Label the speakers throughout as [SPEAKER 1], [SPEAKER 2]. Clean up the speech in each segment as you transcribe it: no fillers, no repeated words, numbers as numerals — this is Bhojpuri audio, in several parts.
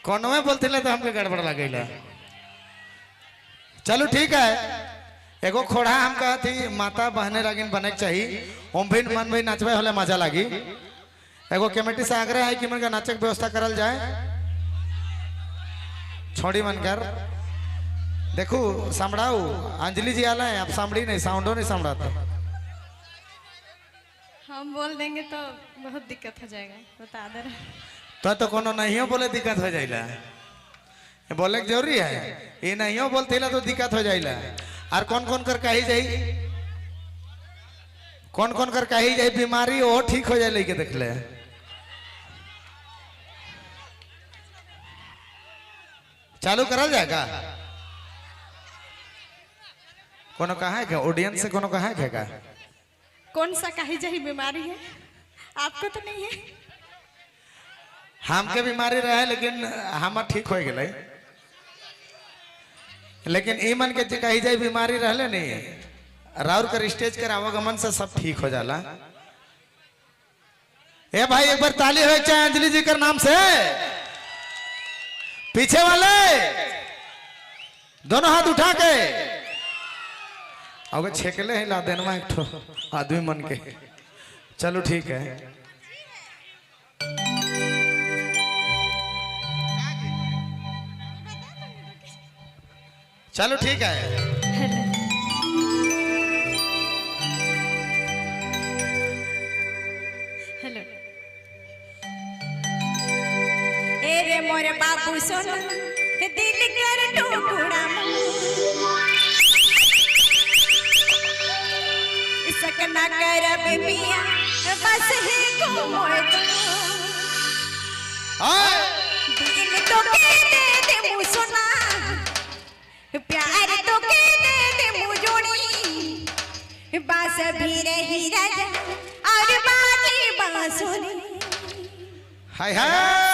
[SPEAKER 1] कोनो में बोलते तो हमके गड़बड़ लगेला। चलो ठीक है, एगो खोड़ा हम कहती माता बहने लगिन बने के चाहिए, हम भी मन भी नाचबे होले मजा लगी। एगो कमेटी से आग्रह है कि मन का नाचक व्यवस्था करल जाए। छोड़ी मन कर देखो संभड़ाऊ अंजलि जी आला है, आप सांभड़ी नहीं, साउंडो नहीं संभड़ाते।
[SPEAKER 2] हम बोल देंगे तो बहुत दिक्कत हो जाएगा, बता दे
[SPEAKER 1] तो कोनो नहीं बोले दिक्कत हो जाएगा, बोले के जरूरी है। ये नहीं बोलते तो दिक्कत हो जाएगा। और कौन कौन कर कही जाई, कौन कौन कर कही जाई बीमारी वो ठीक हो जाए लेके देख ले। चालू करल जाएगा। कोनो कहा है क्या ऑडियंस से, कोनो कहा है क्या
[SPEAKER 2] कौन सा कही जाही बीमारी है? आपको तो नहीं है।
[SPEAKER 1] हमके बीमारी रहे लेकिन हम ठीक हो गए, लेकिन ई मन के कही जाए बीमारी रहले नहीं, राउर कर स्टेज कर आवागमन से सब ठीक हो जाला। ए भाई एक बार ताली हो चाहे अंजलि जी कर नाम से। पीछे वाले दोनों हाथ उठा के अगर छेकले हिला देना एक ठो आदमी मन के। चलो ठीक है, चलो ठीक है।
[SPEAKER 2] हेलो ए रे मोरे बाबू सुन, दिल कर टुकड़ा सकना कर बिया बस ही घूमो दिल तो के दे मुसना, प्यार तो के दे मुजोड़ी, बास भी रही राजा और बाकी बांसुरी।
[SPEAKER 1] हाय हाय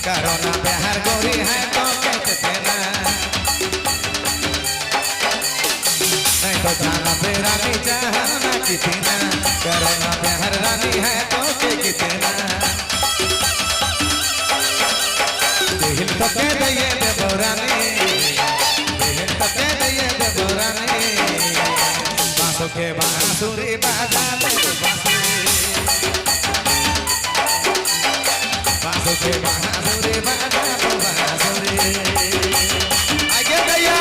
[SPEAKER 1] करो ना प्यार गोरी है तो कहते ना नहीं तो जाना बेरा नहीं चाहना किसी ना करो ना प्यार रानी है तो कितना दिल तो कह दिए देवरानी दिल तो कह दिए देवरानी बांसुरी के बांसुरी बाजा दे बांसुरी के बांसुरी बाजा दे बांसुरी आगे गया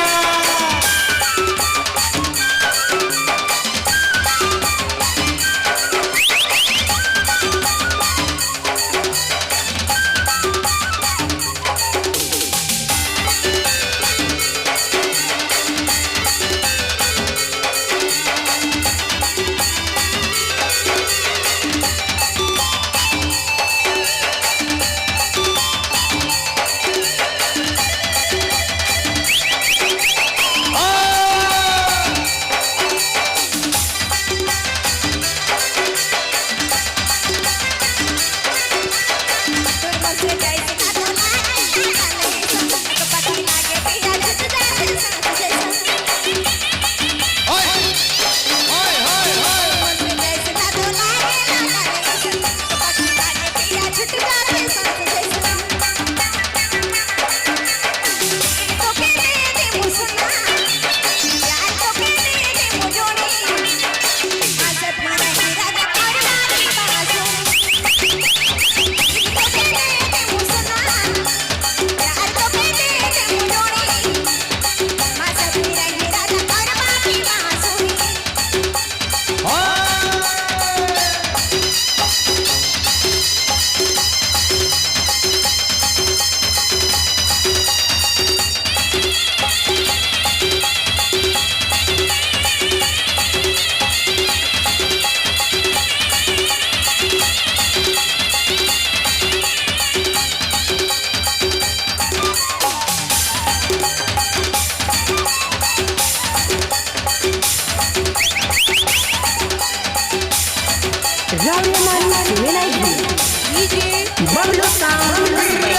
[SPEAKER 3] Bubble Sound.